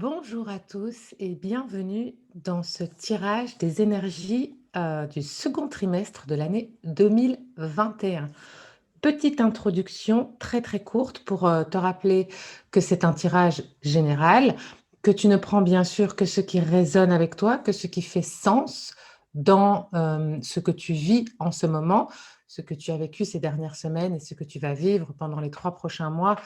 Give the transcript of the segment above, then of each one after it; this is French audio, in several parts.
Bonjour à tous et bienvenue dans ce tirage des énergies du second trimestre de l'année 2021. Petite introduction très très courte pour te rappeler que c'est un tirage général, que tu ne prends bien sûr que ce qui résonne avec toi, que ce qui fait sens dans ce que tu vis en ce moment, ce que tu as vécu ces dernières semaines et ce que tu vas vivre pendant les 3 prochains mois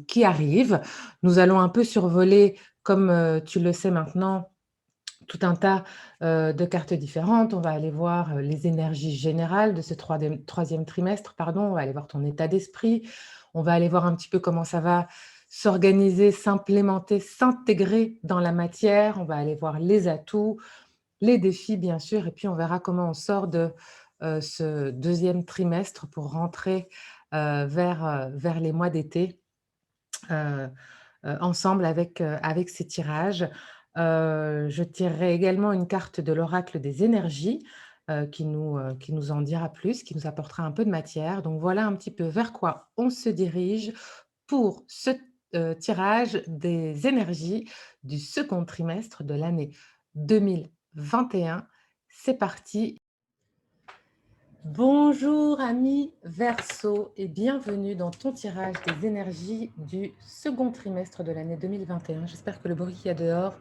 qui arrivent. Nous allons un peu survoler, comme tu le sais maintenant, tout un tas, de cartes différentes. On va aller voir, les énergies générales de ce 3e trimestre, pardon. On va aller voir ton état d'esprit. On va aller voir un petit peu comment ça va s'organiser, s'implémenter, s'intégrer dans la matière. On va aller voir les atouts, les défis, bien sûr, et puis on verra comment on sort de, ce 2e trimestre pour rentrer, vers les mois d'été, heu ensemble avec ces tirages. Je tirerai également une carte de l'oracle des énergies, qui nous en dira plus, qui nous apportera un peu de matière. Donc voilà un petit peu vers quoi on se dirige pour ce, tirage des énergies du second trimestre de l'année 2021. C'est parti. Bonjour ami Verseau et bienvenue dans ton tirage des énergies du second trimestre de l'année 2021. J'espère que le bruit qu'il y a dehors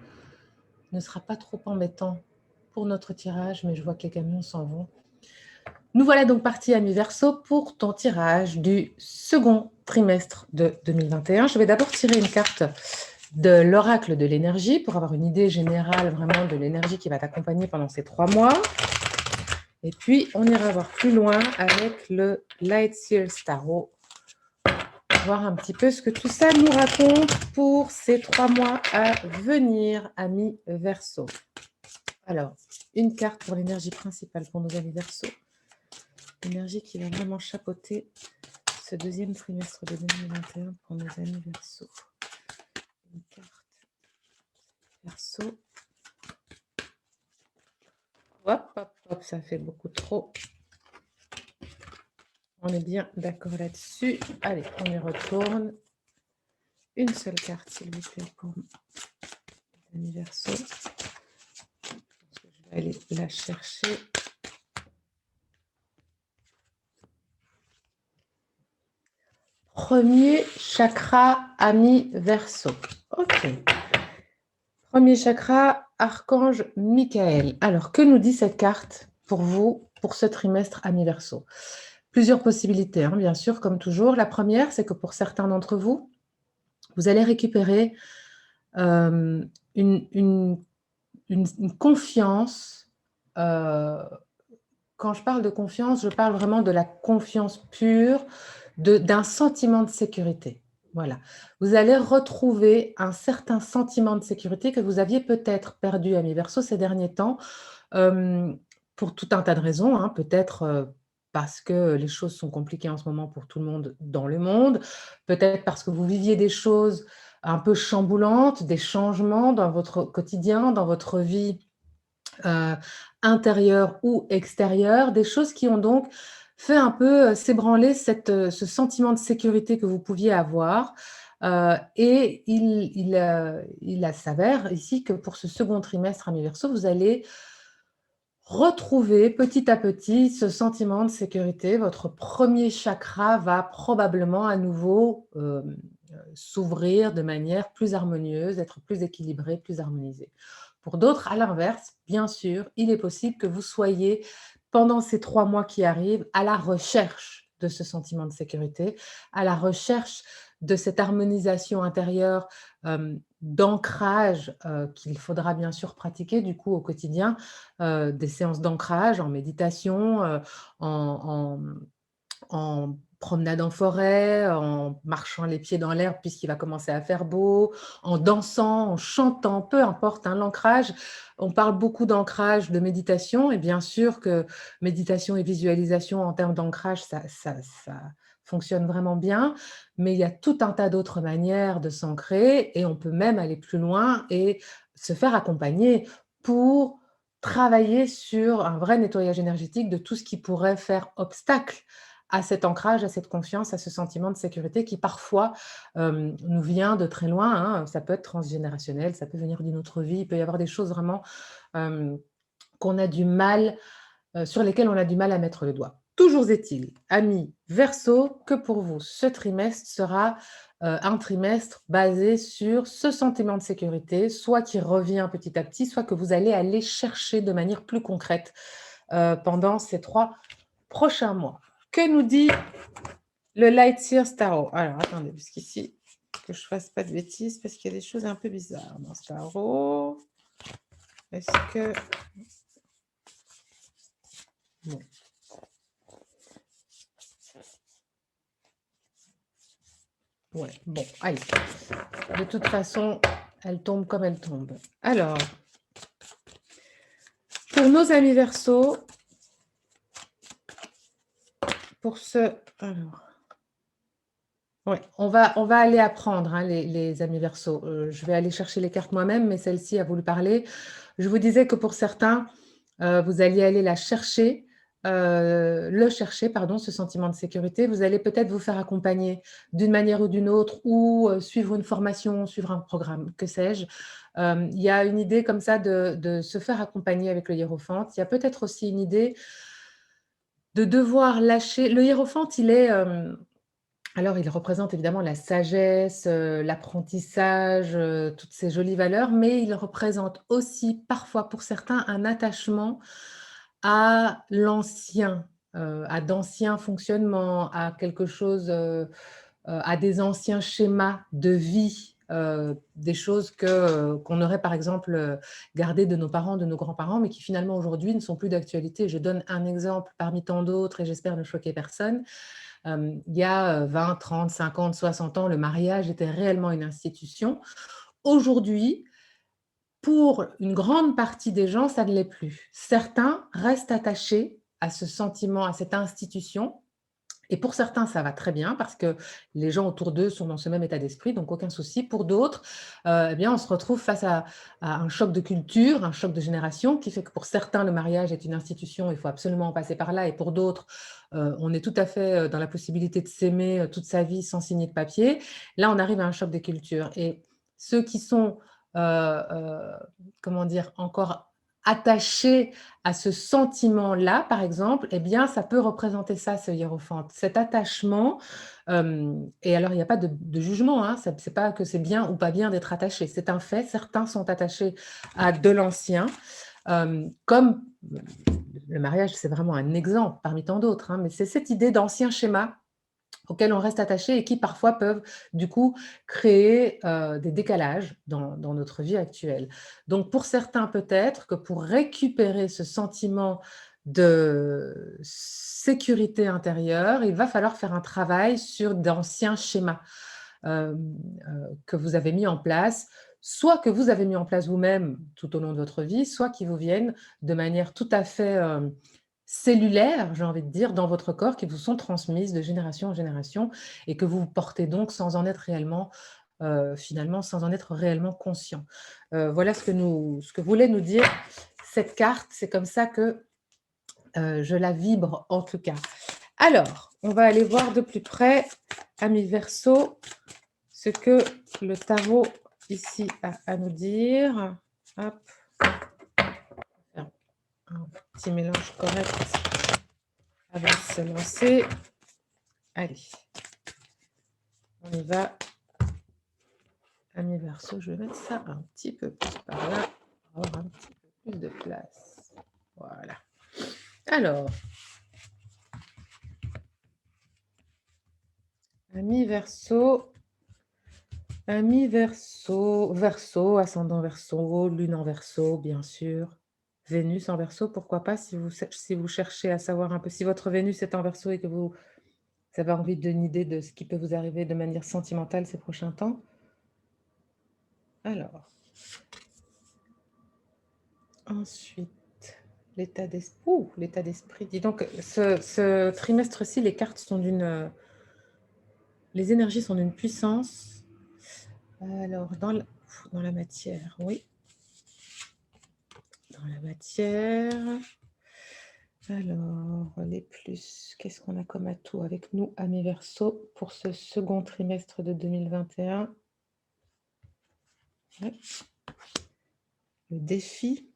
ne sera pas trop embêtant pour notre tirage, mais je vois que les camions s'en vont. Nous voilà donc partis, ami Verseau, pour ton tirage du second trimestre de 2021. Je vais d'abord tirer une carte de l'oracle de l'énergie pour avoir une idée générale vraiment de l'énergie qui va t'accompagner pendant ces 3 mois. Et puis, on ira voir plus loin avec le Light Seals Tarot, voir un petit peu ce que tout ça nous raconte pour ces 3 mois à venir, amis Verseau. Alors, une carte pour l'énergie principale pour nos amis Verseau. L'énergie qui va vraiment chapeauter ce 2e trimestre de 2021 pour nos amis Verseau. Une carte Verseau. Hop, hop, hop, ça fait beaucoup trop. On est bien d'accord là-dessus. Allez, on y retourne. Une seule carte, s'il vous plaît, pour les amis Verseau. Je vais aller la chercher. Premier chakra, ami Verseau. Ok. Premier chakra, archange Michael. Alors, que nous dit cette carte pour vous, pour ce trimestre, ami Verseau? Plusieurs possibilités, hein, bien sûr, comme toujours. La première, c'est que pour certains d'entre vous, vous allez récupérer une, une- une confiance. Quand je parle de confiance, je parle vraiment de la confiance pure, d'un sentiment de sécurité. Voilà. Vous allez retrouver un certain sentiment de sécurité que vous aviez peut-être perdu, ami Verseau, ces derniers temps, euh, pour tout un tas de raisons, hein. Peut-être parce que les choses sont compliquées en ce moment pour tout le monde dans le monde, peut-être parce que vous viviez des choses un peu chamboulantes, des changements dans votre quotidien, dans votre vie heu, intérieure ou extérieure, des choses qui ont donc fait un peu, s'ébranler ce sentiment de sécurité que vous pouviez avoir, et il s'avère ici que pour ce second trimestre, ami Verseau, vous allez retrouver petit à petit ce sentiment de sécurité. Votre premier chakra va probablement à nouveau, s'ouvrir de manière plus harmonieuse, être plus équilibré, plus harmonisé. Pour d'autres, à l'inverse, bien sûr, il est possible que vous soyez, pendant ces 3 mois qui arrivent, à la recherche de ce sentiment de sécurité, à la recherche de cette harmonisation intérieure, d'ancrage, qu'il faudra bien sûr pratiquer du coup au quotidien, des séances d'ancrage en méditation, en en promenade en forêt, en marchant les pieds dans l'herbe puisqu'il va commencer à faire beau, en dansant, en chantant, peu importe, hein, l'ancrage. On parle beaucoup d'ancrage, de méditation et bien sûr que méditation et visualisation en termes d'ancrage, ça fonctionne vraiment bien, mais il y a tout un tas d'autres manières de s'ancrer et on peut même aller plus loin et se faire accompagner pour travailler sur un vrai nettoyage énergétique de tout ce qui pourrait faire obstacle à cet ancrage, à cette confiance, à ce sentiment de sécurité qui parfois nous vient de très loin, hein. Ça peut être transgénérationnel, ça peut venir d'une autre vie, il peut y avoir des choses vraiment euh, qu'on a du mal, sur lesquelles on a du mal à mettre le doigt. Toujours est-il, amis Verseau, que pour vous, ce trimestre sera un trimestre basé sur ce sentiment de sécurité, soit qui revient petit à petit, soit que vous allez aller chercher de manière plus concrète pendant ces 3 prochains mois. Que nous dit le Lightyear Tarot? Alors, attendez, puisqu'ici, que je ne fasse pas de bêtises, parce qu'il y a des choses un peu bizarres dans ce tarot. Est-ce que... Bon. Ouais, bon, allez. De toute façon, elle tombe comme elle tombe. Alors, pour nos amis Verseau, pour ce... Alors, ouais, on va aller apprendre, hein, les amis Verseau. Je vais aller chercher les cartes moi-même, mais celle-ci a voulu parler. Je vous disais que pour certains, vous alliez aller le chercher, pardon, ce sentiment de sécurité. Vous allez peut-être vous faire accompagner d'une manière ou d'une autre, ou suivre une formation, suivre un programme, que sais-je. Il y a une idée comme ça de se faire accompagner avec le hiérophante. Il y a peut-être aussi une idée de devoir lâcher. Le hiérophante, alors, il représente évidemment la sagesse, l'apprentissage, toutes ces jolies valeurs, mais il représente aussi parfois pour certains un attachement à l'ancien, à d'anciens fonctionnements, à quelque chose, à des anciens schémas de vie, des choses qu'on aurait par exemple gardées de nos parents, de nos grands-parents, mais qui finalement aujourd'hui ne sont plus d'actualité. Je donne un exemple parmi tant d'autres et j'espère ne choquer personne. Il y a 20, 30, 50, 60 ans, le mariage était réellement une institution. Aujourd'hui, pour une grande partie des gens, ça ne l'est plus. Certains restent attachés à ce sentiment, à cette institution. Et pour certains, ça va très bien parce que les gens autour d'eux sont dans ce même état d'esprit, donc aucun souci. Pour d'autres, eh bien, on se retrouve face à un choc de culture, un choc de génération qui fait que pour certains, le mariage est une institution, il faut absolument en passer par là. Et pour d'autres, on est tout à fait dans la possibilité de s'aimer toute sa vie sans signer de papier. Là, on arrive à un choc des cultures. Et ceux qui sont, comment dire, encore attachés à ce sentiment-là, par exemple, eh bien, ça peut représenter ça, ce hiérophante. Cet attachement, et alors il n'y a pas de jugement, hein, ce n'est pas que c'est bien ou pas bien d'être attaché, c'est un fait. Certains sont attachés à de l'ancien, comme le mariage, c'est vraiment un exemple parmi tant d'autres, hein, mais c'est cette idée d'ancien schéma auxquels on reste attaché et qui parfois peuvent du coup créer des décalages dans notre vie actuelle. Donc pour certains peut-être que pour récupérer ce sentiment de sécurité intérieure, il va falloir faire un travail sur d'anciens schémas euh, que vous avez mis en place, soit que vous avez mis en place vous-même tout au long de votre vie, soit qui vous viennent de manière tout à fait cellulaires, j'ai envie de dire, dans votre corps, qui vous sont transmises de génération en génération et que vous portez donc sans en être réellement, finalement, sans en être réellement conscient. Voilà ce que voulait nous dire cette carte. C'est comme ça que je la vibre en tout cas. Alors, on va aller voir de plus près, amis Verseau, ce que le tarot ici a à nous dire. Hop. Un petit mélange correct avant de se lancer. Allez, on y va. Amis Verseau, je vais mettre ça un petit peu plus par là, pour avoir un petit peu plus de place. Voilà. Alors, amis Verseau, Verseau, ascendant Verseau, lune en Verseau, bien sûr. Vénus en Verseau, pourquoi pas, si vous cherchez à savoir un peu, si votre Vénus est en Verseau et que vous avez envie d'une idée de ce qui peut vous arriver de manière sentimentale ces prochains temps. Alors, ensuite, l'état d'esprit. Dis donc, ce trimestre-ci, les cartes sont les énergies sont d'une puissance. Alors, dans la matière, oui. Dans la matière. Alors, les plus, qu'est-ce qu'on a comme atout avec nous, amis Verseau, pour ce second trimestre de 2021? Ouais, le défi,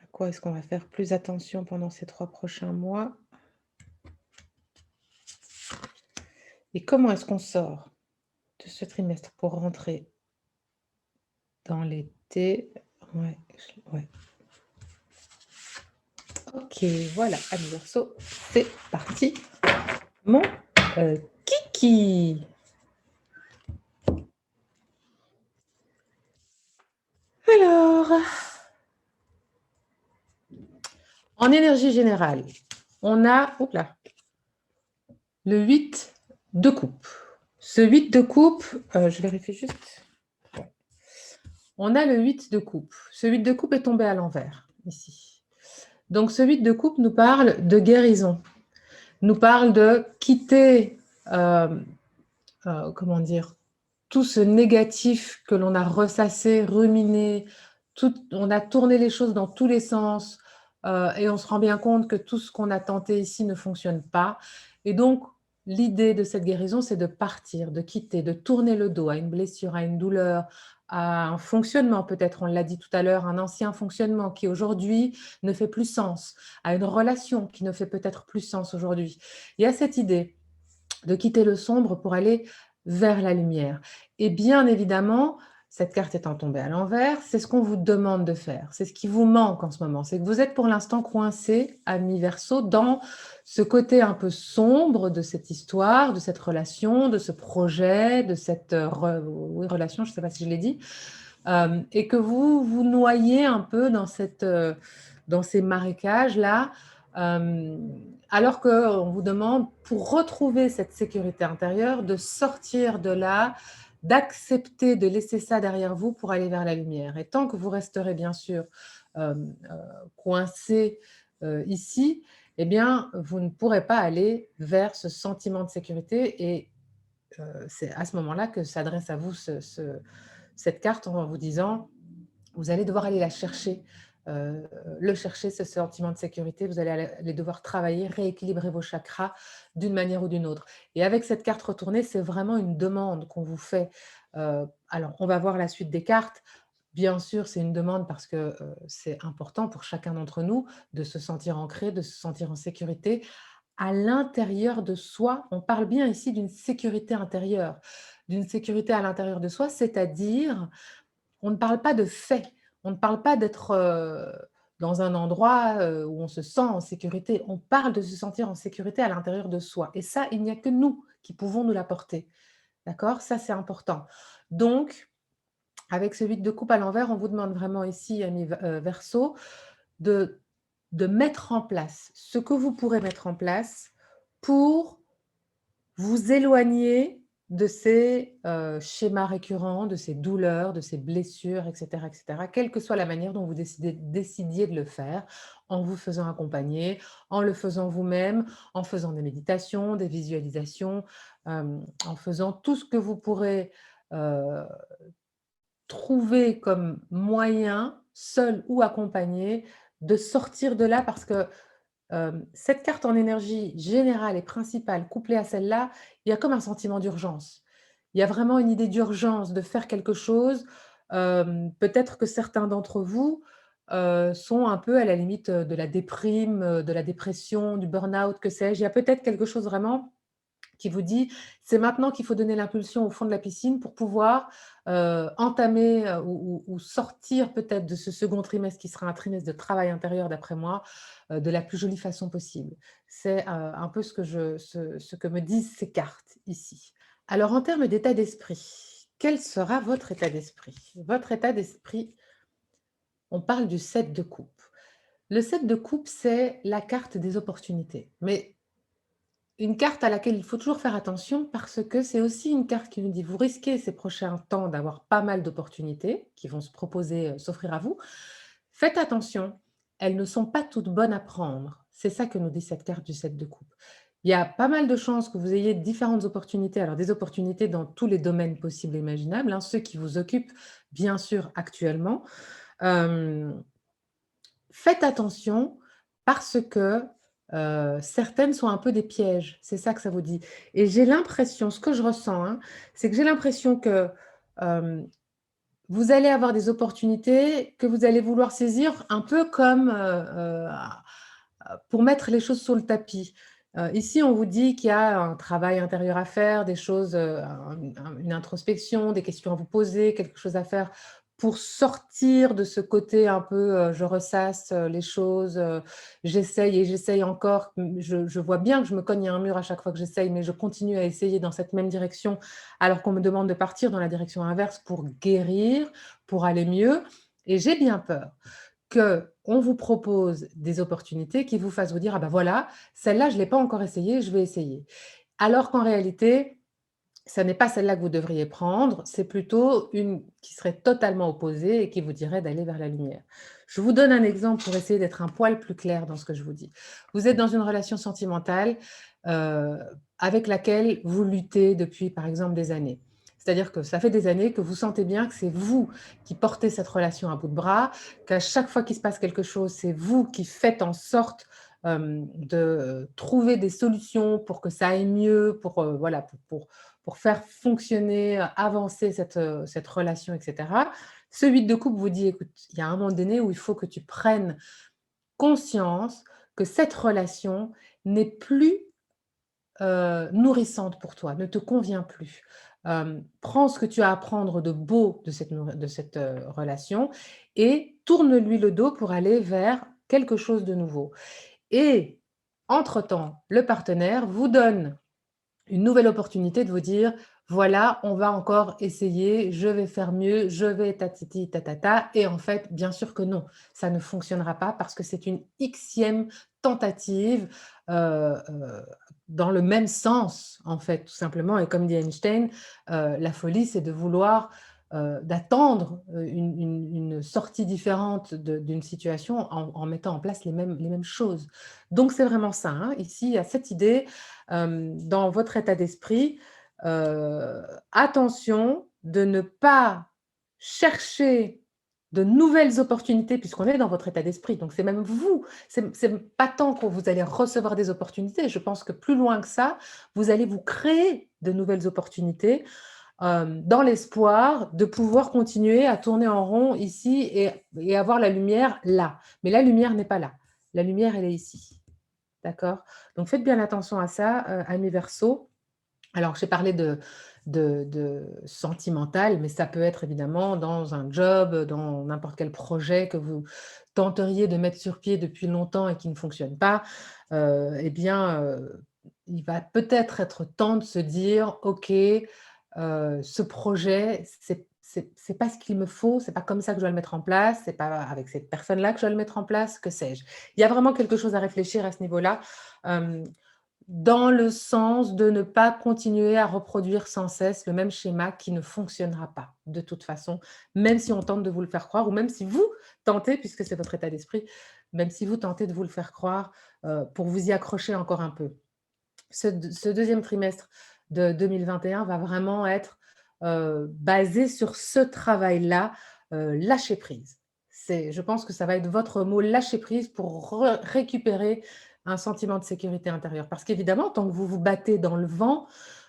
à quoi est-ce qu'on va faire plus attention pendant ces 3 prochains mois? Et comment est-ce qu'on sort de ce trimestre pour rentrer dans l'été? Ouais, ouais. OK, voilà, amis Verseau, c'est parti. Mon, kiki. Alors, en énergie générale, on a, oups là, le 8 de coupe. Ce 8 de coupe, je vérifie juste. Ouais. On a le 8 de coupe. Ce 8 de coupe est tombé à l'envers, ici. Donc ce 8 de coupe nous parle de guérison, nous parle de quitter, comment dire, tout ce négatif que l'on a ressassé, ruminé, on a tourné les choses dans tous les sens, et on se rend bien compte que tout ce qu'on a tenté ici ne fonctionne pas. Et donc, l'idée de cette guérison, c'est de partir, de quitter, de tourner le dos à une blessure, à une douleur, à un fonctionnement peut-être, on l'a dit tout à l'heure, un ancien fonctionnement qui aujourd'hui ne fait plus sens, à une relation qui ne fait peut-être plus sens aujourd'hui. Il y a cette idée de quitter le sombre pour aller vers la lumière. Et bien évidemment, cette carte étant tombée à l'envers, c'est ce qu'on vous demande de faire. C'est ce qui vous manque en ce moment. C'est que vous êtes pour l'instant coincé, ami Verseau, dans ce côté un peu sombre de cette histoire, de cette relation, de ce projet, de cette relation, je ne sais pas si je l'ai dit, et que vous vous noyez un peu dans, dans ces marécages-là, alors qu'on vous demande, pour retrouver cette sécurité intérieure, de sortir de là, d'accepter de laisser ça derrière vous pour aller vers la lumière. Et tant que vous resterez bien sûr euh, euh, coincé ici, eh bien, vous ne pourrez pas aller vers ce sentiment de sécurité. Et c'est à ce moment-là que s'adresse à vous cette carte en vous disant, vous allez devoir aller la chercher, le chercher, ce sentiment de sécurité. Vous allez aller devoir travailler, rééquilibrer vos chakras d'une manière ou d'une autre. Et avec cette carte retournée, c'est vraiment une demande qu'on vous fait. Alors, on va voir la suite des cartes. Bien sûr, c'est une demande parce que c'est important pour chacun d'entre nous de se sentir ancré, de se sentir en sécurité à l'intérieur de soi. On parle bien ici d'une sécurité intérieure, d'une sécurité à l'intérieur de soi, c'est-à-dire on ne parle pas de fait, on ne parle pas d'être dans un endroit où on se sent en sécurité, on parle de se sentir en sécurité à l'intérieur de soi. Et ça, il n'y a que nous qui pouvons nous l'apporter. D'accord? Ça, c'est important. Donc, avec ce 8 de coupe à l'envers, on vous demande vraiment ici, amis Verseau, de, de mettre en place ce que vous pourrez mettre en place pour vous éloigner de ces schémas récurrents, de ces douleurs, de ces blessures, etc., quelle que soit la manière dont vous décidiez de le faire, en vous faisant accompagner, en le faisant vous-même, en faisant des méditations, des visualisations, en faisant tout ce que vous pourrez euh, trouver comme moyen, seul ou accompagné, de sortir de là parce que cette carte en énergie générale et principale, couplée à celle-là, il y a comme un sentiment d'urgence. Il y a vraiment une idée d'urgence, de faire quelque chose. Peut-être que certains d'entre vous sont un peu à la limite de la déprime, de la dépression, du burn-out, que sais-je. Il y a peut-être quelque chose vraiment qui vous dit, c'est maintenant qu'il faut donner l'impulsion au fond de la piscine pour pouvoir entamer ou sortir peut-être de ce second trimestre qui sera un trimestre de travail intérieur d'après moi, de la plus jolie façon possible. C'est un peu ce que me disent ces cartes ici. Alors en termes d'état d'esprit, quel sera votre état d'esprit? Votre état d'esprit, on parle du 7 de coupe. Le 7 de coupe, c'est la carte des opportunités. Mais une carte à laquelle il faut toujours faire attention parce que c'est aussi une carte qui nous dit vous risquez ces prochains temps d'avoir pas mal d'opportunités qui vont se proposer, s'offrir à vous. Faites attention, elles ne sont pas toutes bonnes à prendre. C'est ça que nous dit cette carte du 7 de coupe. Il y a pas mal de chances que vous ayez différentes opportunités, alors des opportunités dans tous les domaines possibles et imaginables, hein, ceux qui vous occupent bien sûr actuellement. Faites attention parce que certaines sont un peu des pièges, c'est ça que ça vous dit et j'ai l'impression, ce que je ressens, hein, c'est que j'ai l'impression que, hem, vous allez avoir des opportunités que vous allez vouloir saisir un peu comme, pour mettre les choses sur le tapis. Ici, on vous dit qu'il y a un travail intérieur à faire, des choses, une introspection, des questions à vous poser, quelque chose à faire pour sortir de ce côté un peu, je ressasse, les choses, j'essaye et j'essaye encore. Je vois bien que je me cogne à un mur à chaque fois que j'essaye, mais je continue à essayer dans cette même direction, alors qu'on me demande de partir dans la direction inverse pour guérir, pour aller mieux et j'ai bien peur qu'on vous propose des opportunités qui vous fassent vous dire: «Ah bah voilà, celle-là je ne l'ai pas encore essayée, je vais essayer». Alors qu'en réalité, ça n'est pas celle-là que vous devriez prendre, c'est plutôt une qui serait totalement opposée et qui vous dirait d'aller vers la lumière. Je vous donne un exemple pour essayer d'être un poil plus clair dans ce que je vous dis. Vous êtes dans une relation sentimentale, heu, avec laquelle vous luttez depuis, par exemple, des années. C'est-à-dire que ça fait des années que vous sentez bien que c'est vous qui portez cette relation à bout de bras, qu'à chaque fois qu'il se passe quelque chose, c'est vous qui faites en sorte, de trouver des solutions pour que ça aille mieux, voilà, pour faire fonctionner, avancer cette relation et cetera. Ce 8 de coupe vous dit: «Écoute, il y a un moment donné où il faut que tu prennes conscience que cette relation n'est plus, nourrissante pour toi, ne te convient plus. Prends ce que tu as à prendre de beau de cette, relation et tourne-lui le dos pour aller vers quelque chose de nouveau» et entre-temps, le partenaire vous donne une nouvelle opportunité de vous dire: «Voilà, on va encore essayer, je vais faire mieux, je vais tatiti tatata» et en fait, bien sûr que non, ça ne fonctionnera pas parce que c'est une Xème tentative, dans le même sens, en fait, tout simplement et comme dit Einstein, la folie, c'est de vouloir, d'attendre, une sortie différente d'une situation en mettant en place les mêmes choses. Donc c'est vraiment ça, hein. Ici, il y a cette idée dans votre état d'esprit, attention de ne pas chercher de nouvelles opportunités puisqu'on est dans votre état d'esprit. Donc c'est même vous, c'est pas tant que vous allez recevoir des opportunités. Je pense que plus loin que ça, vous allez vous créer de nouvelles opportunités, dans l'espoir de pouvoir continuer à tourner en rond ici et avoir la lumière là. Mais la lumière n'est pas là. La lumière, elle est ici. D'accord? Donc faites bien attention à ça, amis Verseau. Alors j'ai parlé de sentimental, mais ça peut être évidemment dans un job, dans n'importe quel projet que vous tenteriez de mettre sur pied depuis longtemps et qui ne fonctionne pas. Eh bien, il va peut-être être temps de se dire: «OK, ce projet, c'est pas ce qu'il me faut, c'est pas comme ça que je dois le mettre en place, c'est pas avec cette personne-là que je dois le mettre en place, que sais-je?» Il y a vraiment quelque chose à réfléchir à ce niveau-là, hem, dans le sens de ne pas continuer à reproduire sans cesse le même schéma qui ne fonctionnera pas, de toute façon, même si on tente de vous le faire croire ou même si vous tentez, puisque c'est votre état d'esprit, même si vous tentez de vous le faire croire, pour vous y accrocher encore un peu. Ce 2e trimestre de 2021 va vraiment être, basé sur ce travail-là, lâcher prise. Je pense que ça va être votre mot lâcher prise pour récupérer un sentiment de sécurité intérieure. Parce qu'évidemment, tant que vous vous battez dans le vent,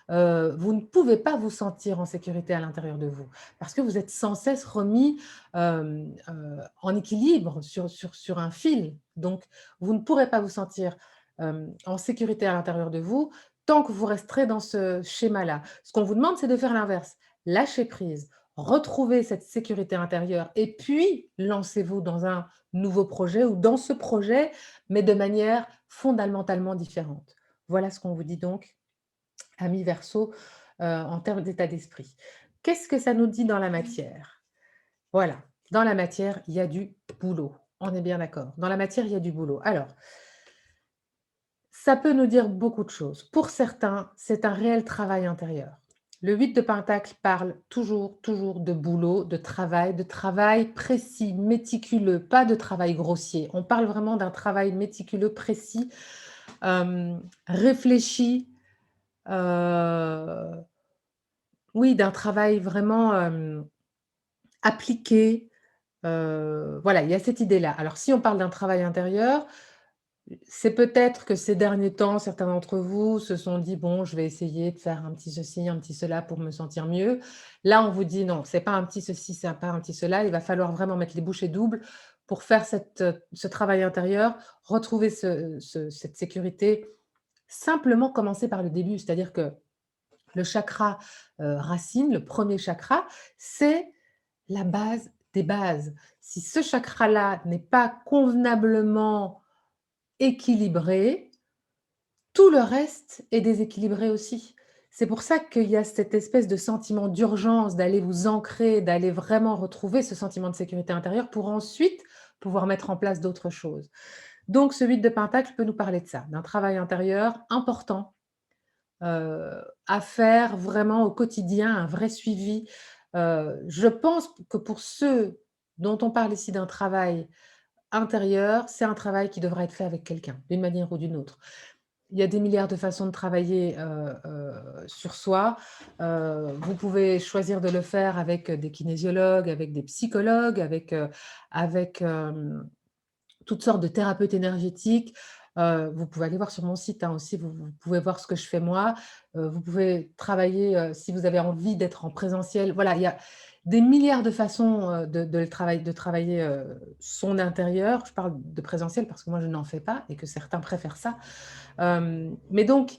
vous ne pouvez pas vous sentir en sécurité à l'intérieur de vous. Parce que vous êtes sans cesse remis, en équilibre sur un fil. Donc vous ne pourrez pas vous sentir en sécurité à l'intérieur de vous, tant que vous resterez dans ce schéma-là. Ce qu'on vous demande, c'est de faire l'inverse. Lâcher prise, retrouver cette sécurité intérieure et puis lancez-vous dans un nouveau projet ou dans ce projet, mais de manière fondamentalement différente. Voilà ce qu'on vous dit donc, amis Verseau, en termes d'état d'esprit. Qu'est-ce que ça nous dit dans la matière? Voilà, dans la matière, il y a du boulot. On est bien d'accord. Dans la matière, il y a du boulot. Alors, ça peut nous dire beaucoup de choses. Pour certains, c'est un réel travail intérieur. Le 8 de Pentacle parle toujours, toujours de travail précis, méticuleux, pas de travail grossier. On parle vraiment d'un travail méticuleux, précis, réfléchi, heu, oui, d'un travail vraiment, appliqué. Voilà, il y a cette idée-là. Alors si on parle d'un travail intérieur, C'est peut-être que ces derniers temps, certains d'entre vous se sont dit: «Bon, je vais essayer de faire un petit ceci, un petit cela pour me sentir mieux». Là, on vous dit: «Non, c'est pas un petit ceci, c'est pas un petit cela». Il va falloir vraiment mettre les bouchées doubles pour faire ce travail intérieur, retrouver cette sécurité. Simplement commencer par le début, c'est-à-dire que le chakra, racine, le premier chakra, c'est la base des bases. Si ce chakra-là n'est pas convenablement équilibré, tout le reste est déséquilibré aussi. C'est pour ça qu'il y a cette espèce de sentiment d'urgence d'aller vous ancrer, d'aller vraiment retrouver ce sentiment de sécurité intérieure pour ensuite pouvoir mettre en place d'autres choses. Donc ce 8 de pentacle peut nous parler de ça, d'un travail intérieur important, à faire vraiment au quotidien, un vrai suivi. Je pense que pour ceux dont on parle ici d'un travail intérieur, c'est un travail qui devra être fait avec quelqu'un, d'une manière ou d'une autre. Il y a des milliards de façons de travailler, sur soi. Vous pouvez choisir de le faire avec des kinésiologues, avec des psychologues, avec, toutes sortes de thérapeutes énergétiques. Vous pouvez aller voir sur mon site, hein, aussi, vous pouvez voir ce que je fais moi. Vous pouvez travailler, si vous avez envie d'être en présentiel. Voilà, il y a des milliards de façons, de travailler, son intérieur. Je parle de présentiel parce que moi je n'en fais pas et que certains préfèrent ça. Mais donc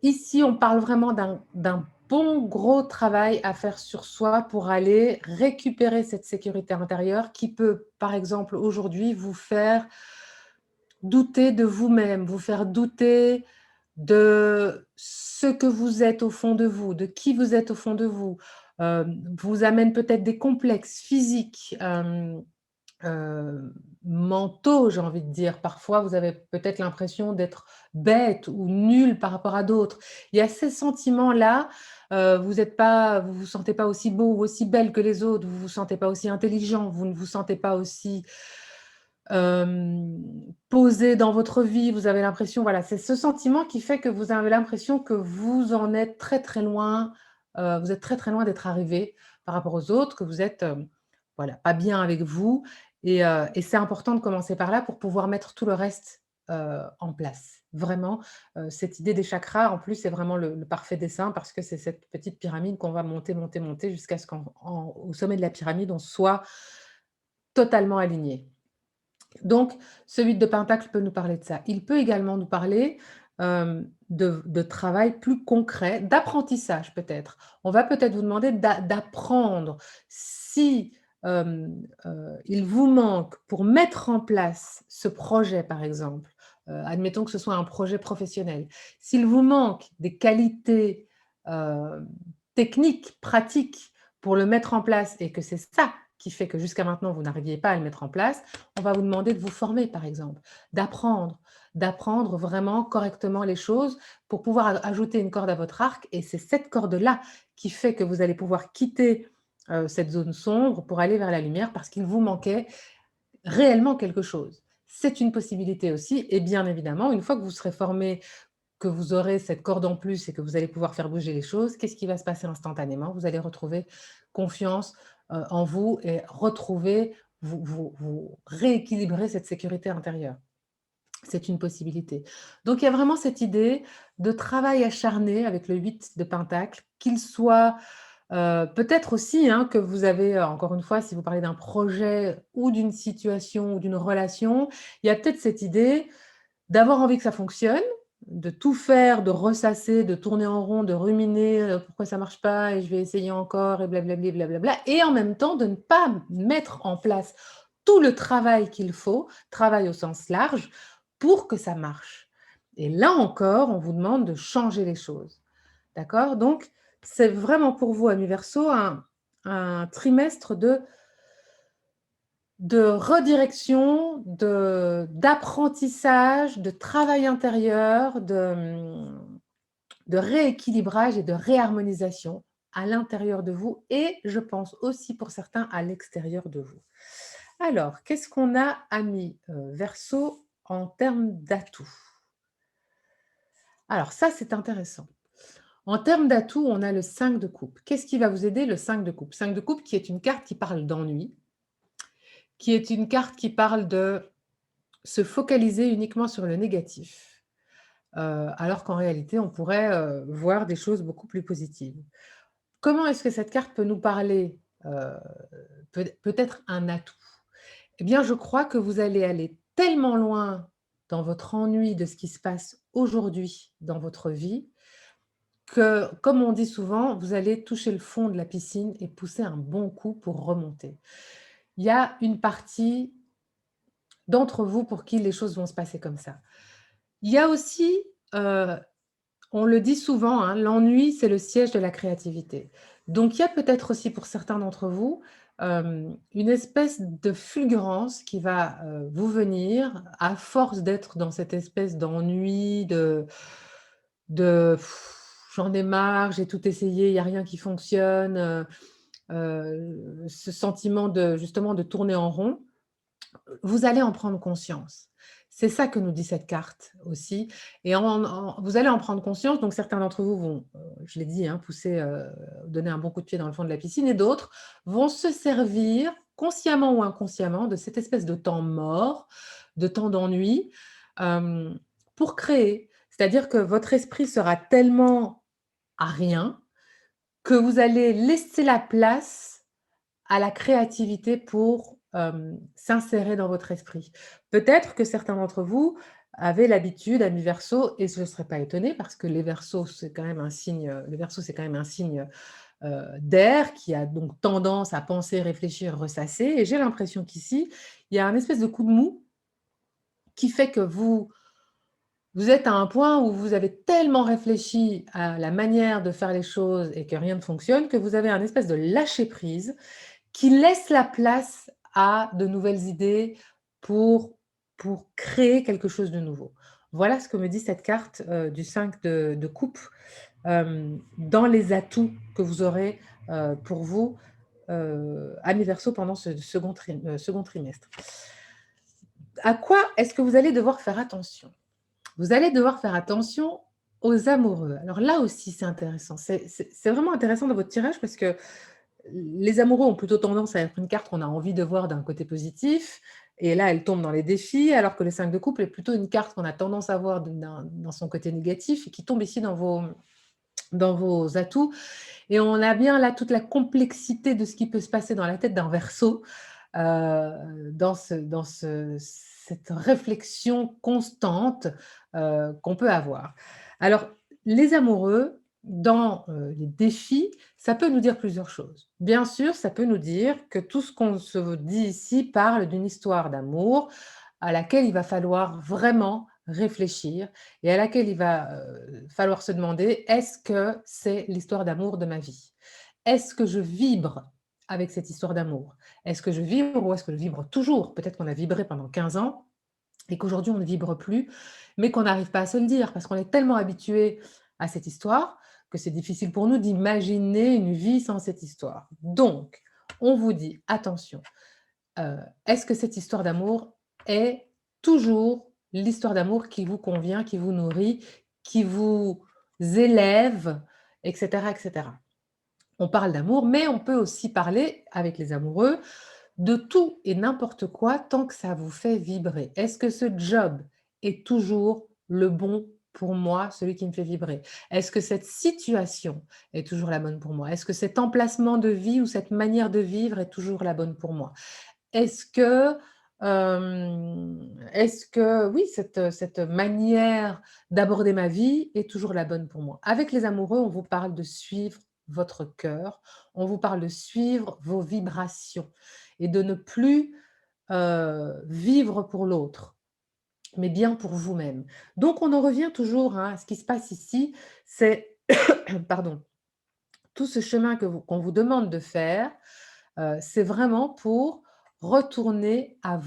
ici, on parle vraiment d'un bon gros travail à faire sur soi pour aller récupérer cette sécurité intérieure qui peut, par exemple, aujourd'hui, vous faire douter de vous-même, vous faire douter de ce que vous êtes au fond de vous, de qui vous êtes au fond de vous. Vous amène peut-être des complexes physiques, mentaux, j'ai envie de dire. Parfois, vous avez peut-être l'impression d'être bête ou nul par rapport à d'autres. Il y a ces sentiments-là, vous vous sentez pas aussi beau ou aussi belle que les autres, vous vous sentez pas aussi intelligent, vous ne vous sentez pas aussi, posé dans votre vie. Vous avez l'impression, voilà, c'est ce sentiment qui fait que vous avez l'impression que vous en êtes très, très loin, vous êtes très, très loin d'être arrivé par rapport aux autres, que vous êtes, voilà, pas bien avec vous et c'est important de commencer par là pour pouvoir mettre tout le reste, en place. Vraiment, cette idée des chakras, en plus, c'est vraiment le parfait dessin parce que c'est cette petite pyramide qu'on va monter, monter, monter jusqu'à ce qu'au sommet de la pyramide, on soit totalement aligné. Donc, ce 8 de pentacle peut nous parler de ça. Il peut également nous parler, de travail plus concret, d'apprentissage peut-être. On va peut-être vous demander d'apprendre. Si, il vous manque pour mettre en place ce projet, par exemple, admettons que ce soit un projet professionnel. S'il vous manque des qualités, heu, techniques, pratiques pour le mettre en place et que c'est ça qui fait que jusqu'à maintenant vous n'arriviez pas à le mettre en place, on va vous demander de vous former, par exemple, d'apprendre, d'apprendre vraiment correctement les choses pour pouvoir ajouter une corde à votre arc. Et c'est cette corde-là qui fait que vous allez pouvoir quitter cette zone sombre pour aller vers la lumière parce qu'il vous manquait réellement quelque chose. C'est une possibilité aussi. Et bien évidemment, une fois que vous serez formé, que vous aurez cette corde en plus et que vous allez pouvoir faire bouger les choses, qu'est-ce qui va se passer instantanément? Vous allez retrouver confiance, en vous et retrouver vous rééquilibrer cette sécurité intérieure. C'est une possibilité. Donc il y a vraiment cette idée de travail acharné avec le 8 de pentacle, qu'il soit, peut-être aussi, hein, que vous avez, encore une fois, si vous parlez d'un projet ou d'une situation ou d'une relation, il y a peut-être cette idée d'avoir envie que ça fonctionne, de tout faire, de ressasser, de tourner en rond, de ruminer, pourquoi ça marche pas et je vais essayer encore et blablabli, blablabla et en même temps de ne pas mettre en place tout le travail qu'il faut, travail au sens large, pour que ça marche. Et là encore, on vous demande de changer les choses. D'accord? Donc, c'est vraiment pour vous, amis Verseau, un trimestre de redirection, d'apprentissage, de travail intérieur, de rééquilibrage et de réharmonisation à l'intérieur de vous et je pense aussi pour certains à l'extérieur de vous. Alors, qu'est-ce qu'on a, amis, Verseau, en termes d'atouts? Alors ça, c'est intéressant. En termes d'atouts, on a le 5 de coupe. Qu'est-ce qui va vous aider, le 5 de coupe? 5 de coupe qui est une carte qui parle d'ennui, qui est une carte qui parle de se focaliser uniquement sur le négatif, alors qu'en réalité, on pourrait, voir des choses beaucoup plus positives. Comment est-ce que cette carte peut nous parler, peut-être un atout? Eh bien, je crois que vous allez aller tellement loin dans votre ennui de ce qui se passe aujourd'hui dans votre vie, que, comme on dit souvent, vous allez toucher le fond de la piscine et pousser un bon coup pour remonter. Il y a une partie d'entre vous pour qui les choses vont se passer comme ça. Il y a aussi, heu, on le dit souvent, hein, l'ennui, c'est le siège de la créativité. Donc il y a peut-être aussi pour certains d'entre vous, une espèce de fulgurance qui va, vous venir à force d'être dans cette espèce d'ennui, de «J'en ai marre, j'ai tout essayé, il y a rien qui fonctionne», ce sentiment de justement de tourner en rond. Vous allez en prendre conscience. C'est ça que nous dit cette carte aussi et vous allez en prendre conscience, donc certains d'entre vous vont, je l'ai dit, hein, pousser, donner un bon coup de pied dans le fond de la piscine et d'autres vont se servir, consciemment ou inconsciemment, de cette espèce de temps mort, de temps d'ennui, hem, pour créer. C'est-à-dire que votre esprit sera tellement à rien, que vous allez laisser la place à la créativité pour, s'insérer dans votre esprit. Peut-être que certains d'entre vous avaient l'habitude, amis Verseaux, et je ne serais pas étonnée parce que les Verseaux, c'est quand même un signe, le Verseau, c'est quand même un signe, d'air qui a donc tendance à penser, réfléchir, ressasser et j'ai l'impression qu'ici, il y a un espèce de coup de mou qui fait que vous êtes à un point où vous avez tellement réfléchi à la manière de faire les choses et que rien ne fonctionne, que vous avez un espèce de lâcher prise qui laisse la place à de nouvelles idées pour pour créer quelque chose de nouveau. Voilà ce que me dit cette carte, du 5 de coupe, dans les atouts que vous aurez, pour vous, amis Verseau, pendant ce second trimestre. À quoi est-ce que vous allez devoir faire attention? Vous allez devoir faire attention aux amoureux. Alors là aussi, c'est intéressant. C'est vraiment intéressant dans votre tirage parce que les amoureux ont plutôt tendance à être une carte qu'on a envie de voir d'un côté positif et là, elle tombe dans les défis, alors que le 5 de couple est plutôt une carte qu'on a tendance à voir dans son côté négatif et qui tombe ici dans vos atouts et on a bien là toute la complexité de ce qui peut se passer dans la tête d'un Verseau, dans cette réflexion constante, qu'on peut avoir. Alors, les amoureux, dans, les défis, ça peut nous dire plusieurs choses. Bien sûr, ça peut nous dire que tout ce qu'on se dit ici parle d'une histoire d'amour à laquelle il va falloir vraiment réfléchir et à laquelle il va, falloir se demander: «Est-ce que c'est l'histoire d'amour de ma vie? Est-ce que je vibre avec cette histoire d'amour? Est-ce que je vibre ou est-ce que je vibre toujours?» Peut-être qu'on a vibré pendant 15 ans et qu'aujourd'hui on ne vibre plus, mais qu'on n'arrive pas à se le dire parce qu'on est tellement habitué à cette histoire que c'est difficile pour nous d'imaginer une vie sans cette histoire. Donc, on vous dit: «Attention, est-ce que cette histoire d'amour est toujours l'histoire d'amour qui vous convient, qui vous nourrit, qui vous élève?» et cetera et cetera. On parle d'amour, mais on peut aussi parler avec les amoureux de tout et n'importe quoi tant que ça vous fait vibrer. Est-ce que ce job est toujours le bon pour moi, celui qui me fait vibrer? Est-ce que cette situation est toujours la bonne pour moi? Est-ce que cet emplacement de vie ou cette manière de vivre est toujours la bonne pour moi? Est-ce que oui, cette manière d'aborder ma vie est toujours la bonne pour moi? Avec les amoureux, on vous parle de suivre votre cœur, on vous parle de suivre vos vibrations et de ne plus, vivre pour l'autre, mais bien pour vous-même. Donc on en revient toujours, hein, à ce qui se passe ici, c'est pardon, tout ce chemin qu'on vous demande de faire, c'est vraiment pour retourner à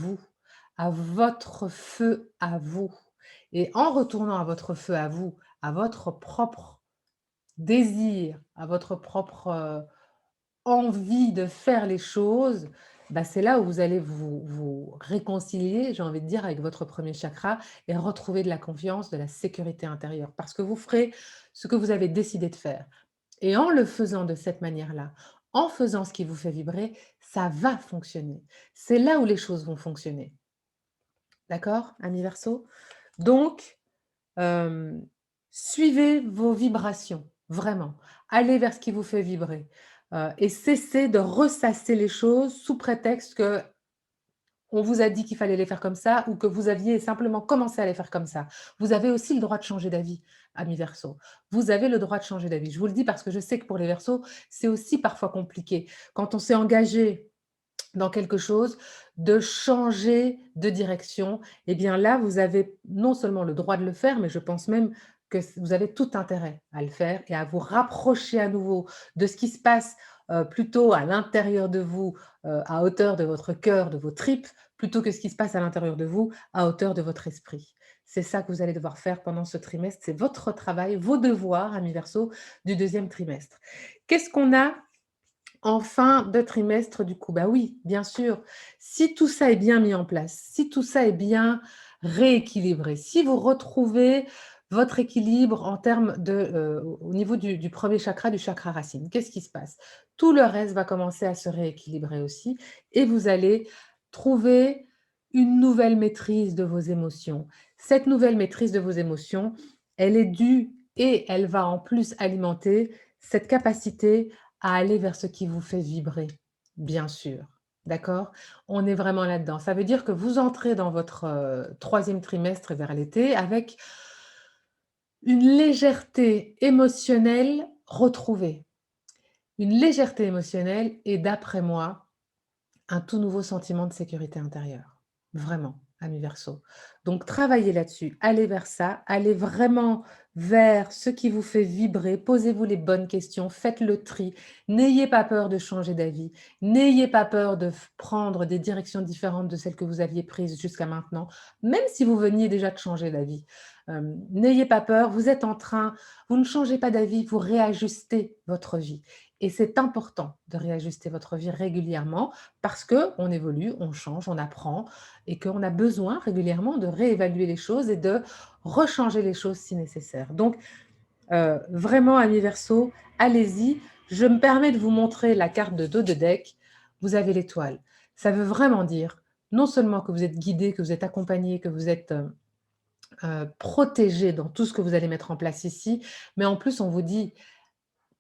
votre feu à vous et en retournant à votre feu à vous, à votre propre désir, à votre propre, envie de faire les choses, bah, c'est là où vous allez vous réconcilier, j'ai envie de dire, avec votre premier chakra et retrouver de la confiance, de la sécurité intérieure. Parce que vous ferez ce que vous avez décidé de faire. Et en le faisant de cette manière-là, en faisant ce qui vous fait vibrer, ça va fonctionner. C'est là où les choses vont fonctionner. D'accord, amis Verseau? Donc, hem, suivez vos vibrations, vraiment. Allez vers ce qui vous fait vibrer, et cessez de ressasser les choses sous prétexte que on vous a dit qu'il fallait les faire comme ça ou que vous aviez simplement commencé à les faire comme ça. Vous avez aussi le droit de changer d'avis, amis Verseau. Vous avez le droit de changer d'avis. Je vous le dis parce que je sais que pour les Verseaux, c'est aussi parfois compliqué. Quand on s'est engagé dans quelque chose, de changer de direction, eh bien là, vous avez non seulement le droit de le faire, mais je pense même que vous avez tout intérêt à le faire et à vous rapprocher à nouveau de ce qui se passe plutôt à l'intérieur de vous, à hauteur de votre cœur, de vos tripes, plutôt que ce qui se passe à l'intérieur de vous, à hauteur de votre esprit. C'est ça que vous allez devoir faire pendant ce trimestre. C'est votre travail, vos devoirs, amis Verseau, du deuxième trimestre. Qu'est-ce qu'on a en fin de trimestre, du coup? Bah oui, bien sûr. Si tout ça est bien mis en place, si tout ça est bien rééquilibré, si vous retrouvez votre équilibre en termes de, au niveau du 1er chakra, du chakra racine, qu'est-ce qui se passe? Tout le reste va commencer à se rééquilibrer aussi et vous allez trouver une nouvelle maîtrise de vos émotions. Cette nouvelle maîtrise de vos émotions, elle est due et elle va en plus alimenter cette capacité à aller vers ce qui vous fait vibrer, bien sûr. D'accord? On est vraiment là-dedans. Ça veut dire que vous entrez dans votre, 3e trimestre vers l'été avec une légèreté émotionnelle retrouvée. Une légèreté émotionnelle et d'après moi, un tout nouveau sentiment de sécurité intérieure. Vraiment, amis Verseau. Donc travaillez là-dessus, allez vers ça, allez vraiment vers ce qui vous fait vibrer, posez-vous les bonnes questions, faites le tri, n'ayez pas peur de changer d'avis, n'ayez pas peur de prendre des directions différentes de celles que vous aviez prises jusqu'à maintenant, même si vous veniez déjà de changer d'avis. N'ayez pas peur, vous êtes en train, vous ne changez pas d'avis, vous réajustez votre vie. Et c'est important de réajuster votre vie régulièrement parce qu'on évolue, on change, on apprend et qu'on a besoin régulièrement de réévaluer les choses et de rechanger les choses si nécessaire. Donc, vraiment, amis Verseau, allez-y. Je me permets de vous montrer la carte de dos de deck. Vous avez l'étoile. Ça veut vraiment dire non seulement que vous êtes guidé, que vous êtes accompagné, que vous êtes protégé dans tout ce que vous allez mettre en place ici, mais en plus, on vous dit,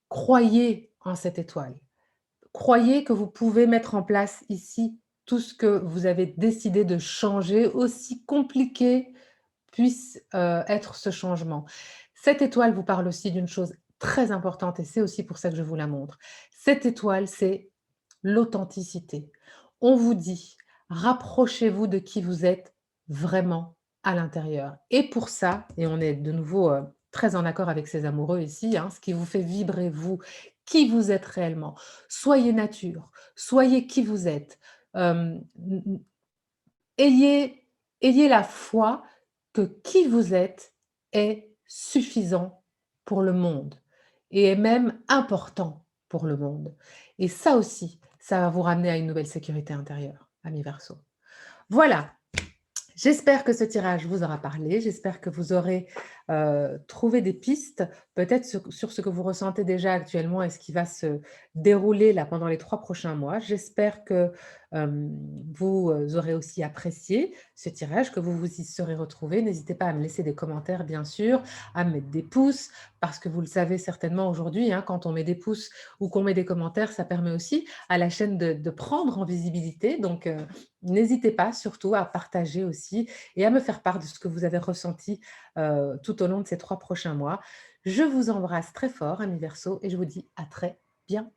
croyez en cette étoile. Croyez que vous pouvez mettre en place ici tout ce que vous avez décidé de changer, aussi compliqué puisse, être ce changement. Cette étoile vous parle aussi d'une chose très importante et c'est aussi pour ça que je vous la montre. Cette étoile, c'est l'authenticité. On vous dit: «Rapprochez-vous de qui vous êtes vraiment à l'intérieur» et pour ça et on est de nouveau, très en accord avec ces amoureux ici, hein, ce qui vous fait vibrer vous, qui vous êtes réellement. Soyez nature, soyez qui vous êtes. N n ayez ayez la foi que qui vous êtes est suffisant pour le monde et est même important pour le monde et ça aussi, ça va vous ramener à une nouvelle sécurité intérieure, amis Verseau. Voilà, j'espère que ce tirage vous aura parlé, j'espère que vous aurez, trouvé des pistes, peut-être sur ce que vous ressentez déjà actuellement et ce qui va se dérouler là pendant les 3 prochains mois. J'espère que, vous, aurez aussi apprécié ce tirage, que vous vous y serez retrouvés. N'hésitez pas à me laisser des commentaires bien sûr, à me mettre des pouces parce que vous le savez certainement aujourd'hui, hein, quand on met des pouces ou qu'on met des commentaires, ça permet aussi à la chaîne de prendre en visibilité donc n'hésitez pas surtout à partager aussi et à me faire part de ce que vous avez ressenti, tout au long de ces 3 prochains mois. Je vous embrasse très fort, amis Verseau et je vous dis à très bientôt.